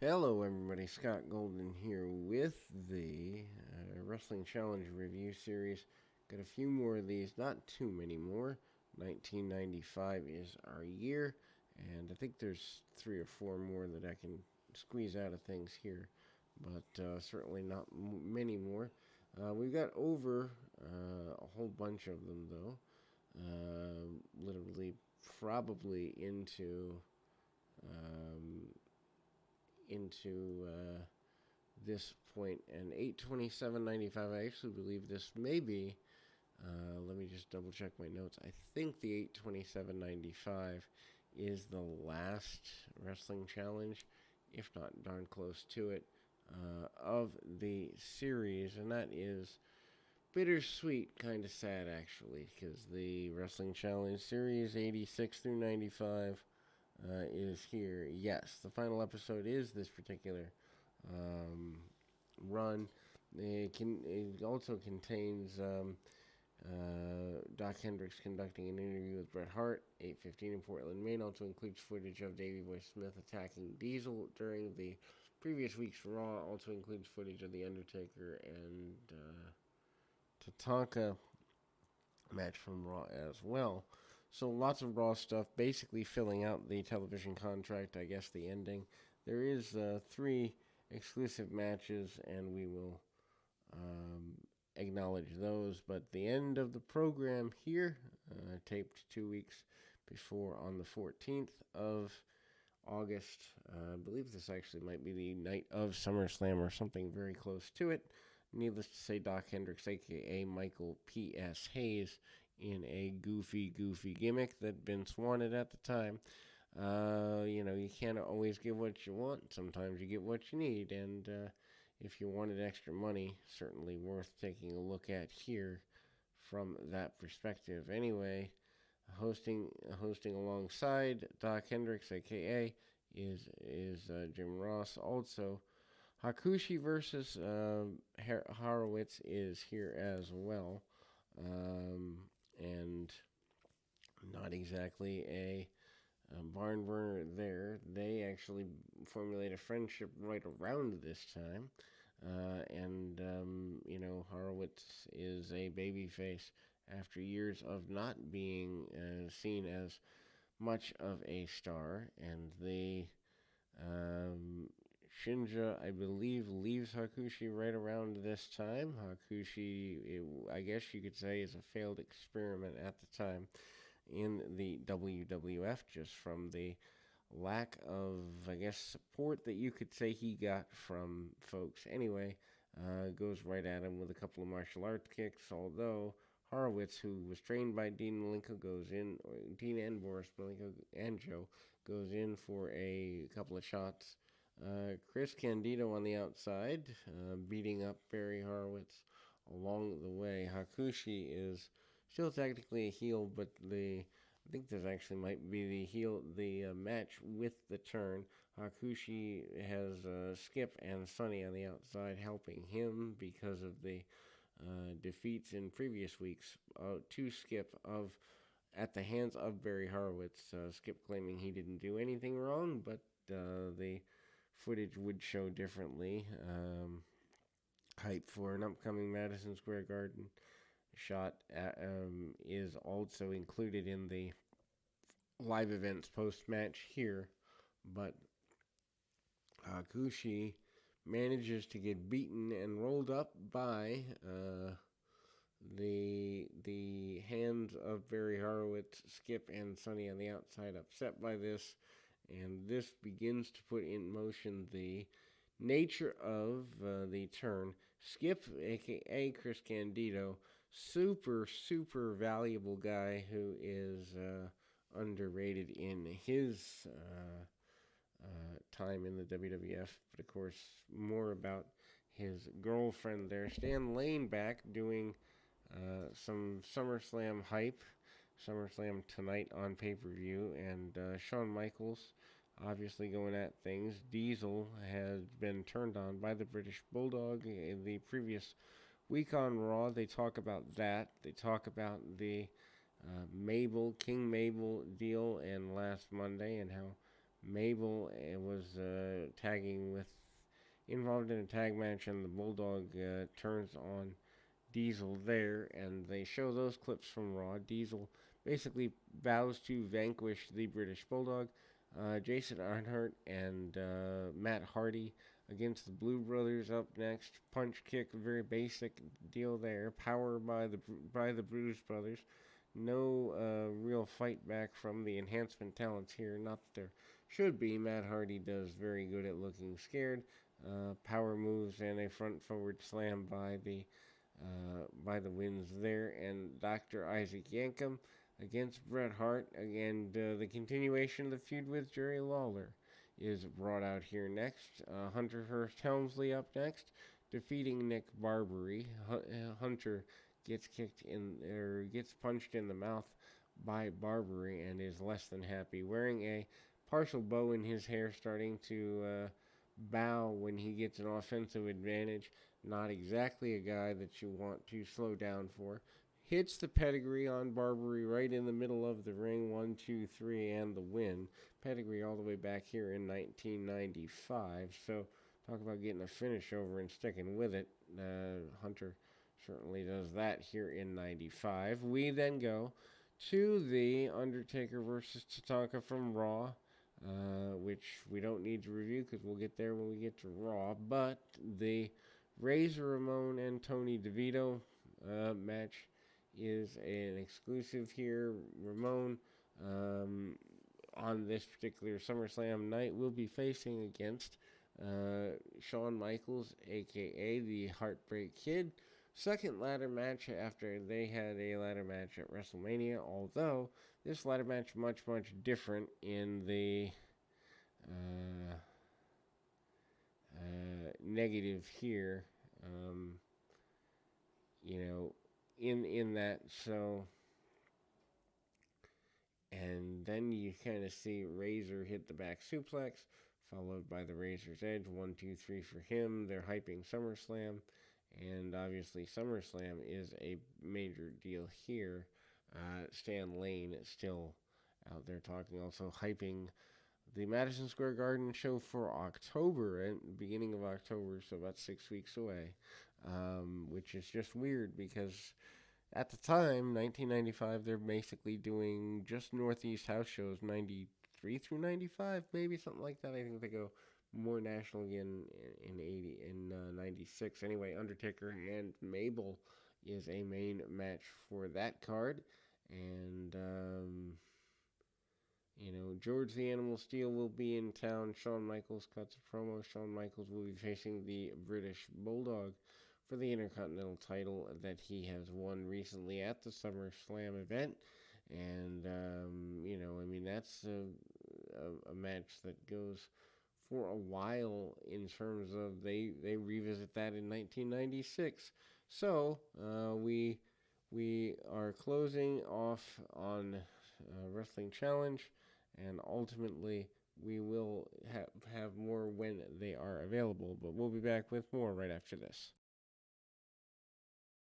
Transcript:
Hello, everybody. Scott Golden here with the Wrestling Challenge review series. Got a few more of these, not too many more. 1995 is our year, and I think there's three or four more that I can squeeze out of things here, but certainly not many more. We've got over a whole bunch of them, though. Literally, probably um, into this point, and 827.95. I actually believe this may be. Let me just double check my notes. I think the 827.95 is the last wrestling challenge, if not darn close to it, of the series, and that is bittersweet, kind of sad actually, because the wrestling challenge series 86 through 95 is here. Yes, the final episode is this particular um, run. It also contains Doc Hendricks conducting an interview with Bret Hart, 8:15 in Portland, Maine. Also includes footage of Davey Boy Smith attacking Diesel during the previous week's Raw. Also includes footage of the Undertaker and Tataka match from Raw as well. So lots of Raw stuff, basically filling out the television contract. I guess the ending. There is three exclusive matches, and we will um, acknowledge those. But the end of the program here, taped 2 weeks before on the 14th of August. I believe this actually might be the night of SummerSlam or something very close to it. Needless to say, Doc Hendricks, aka Michael P.S. Hayes, in a goofy gimmick that Vince wanted at the time. You can't always get what you want. Sometimes you get what you need, and if you wanted extra money, certainly worth taking a look at here from that perspective. Anyway, hosting alongside Doc Hendricks, aka is Jim Ross. Also, Hakushi versus Horowitz is here as well, and not exactly a barn burner there. They actually formulate a friendship right around this time. Horowitz is a babyface after years of not being seen as much of a star, and um, Shinja, I believe, leaves Hakushi right around this time. I guess you could say, is a failed experiment at the time in the WWF, just from the lack of, I guess, support that you could say he got from folks. Anyway, goes right at him with a couple of martial arts kicks, although Horowitz, who was trained by Dean Malenko, goes in, or Dean and Boris Malenko and Joe, goes in for a couple of shots. Chris Candido on the outside, beating up Barry Horowitz along the way. Hakushi is still technically a heel, but I think this actually might be the match with the turn. Hakushi has Skip and Sonny on the outside helping him because of the defeats in previous weeks to Skip of at the hands of Barry Horowitz. Skip claiming he didn't do anything wrong, but the footage would show differently. Hype for an upcoming Madison Square Garden shot is also included in the live events post match here, but Kushi manages to get beaten and rolled up by the hands of Barry Horowitz, Skip, and Sonny on the outside, upset by this, and this begins to put in motion the nature of the turn. Skip, aka Chris Candido, super valuable guy who is underrated in his time in the WWF, but of course, more about his girlfriend there. Stan Lane back doing some SummerSlam hype. SummerSlam tonight on pay per view, and Shawn Michaels obviously going at things. Diesel has been turned on by the British Bulldog in the previous week on Raw. They talk about that. They talk about the King Mabel deal and last Monday, and how Mabel was tagging with involved in a tag match, and the Bulldog turns on Diesel there, and they show those clips from Raw. Diesel basically vows to vanquish the British Bulldog. Jason Arnhart and Matt Hardy against the Blue Brothers up next. Punch kick, very basic deal there. Power by the Bruise Brothers. No real fight back from the enhancement talents here. Not that there should be. Matt Hardy does very good at looking scared. Power moves and a front forward slam by the wins there, and Dr. Isaac Yankem against Bret Hart, and the continuation of the feud with Jerry Lawler is brought out here next. Hunter Hearst Helmsley up next, defeating Nick Barbary. Hunter gets punched in the mouth by Barbary and is less than happy, wearing a partial bow in his hair, starting to bow when he gets an offensive advantage. Not exactly a guy that you want to slow down for. Hits the pedigree on Barbary right in the middle of the ring. 1, 2, 3, and the win. Pedigree all the way back here in 1995. So talk about getting a finish over and sticking with it. Hunter certainly does that here in 95. We then go to the Undertaker versus Tataka from Raw. Which we don't need to review because we'll get there when we get to Raw. But the Razor Ramon and Tony Devito match is an exclusive here. Ramon, on this particular SummerSlam night, will be facing against Shawn Michaels, a.k.a. the Heartbreak Kid. Second ladder match after they had a ladder match at WrestleMania, although this ladder match much different in the negative here, in that. So, and then you kind of see Razor hit the back suplex, followed by the Razor's Edge. 1, 2, 3 for him. They're hyping SummerSlam, and obviously SummerSlam is a major deal here. Stan Lane is still out there talking, also hyping the Madison Square Garden show for October, at the beginning of October, so about 6 weeks away, which is just weird because at the time, 1995, they're basically doing just Northeast house shows, 93 through 95, maybe something like that. I think they go more national again in 96. Anyway, Undertaker and Mabel is a main match for that card, and George the Animal Steel will be in town. Shawn Michaels cuts a promo. Shawn Michaels will be facing the British Bulldog for the Intercontinental title that he has won recently at the SummerSlam event. And, that's a match that goes for a while in terms of they revisit that in 1996. So, we are closing off on Wrestling Challenge, and ultimately we will have more when they are available. But we'll be back with more right after this.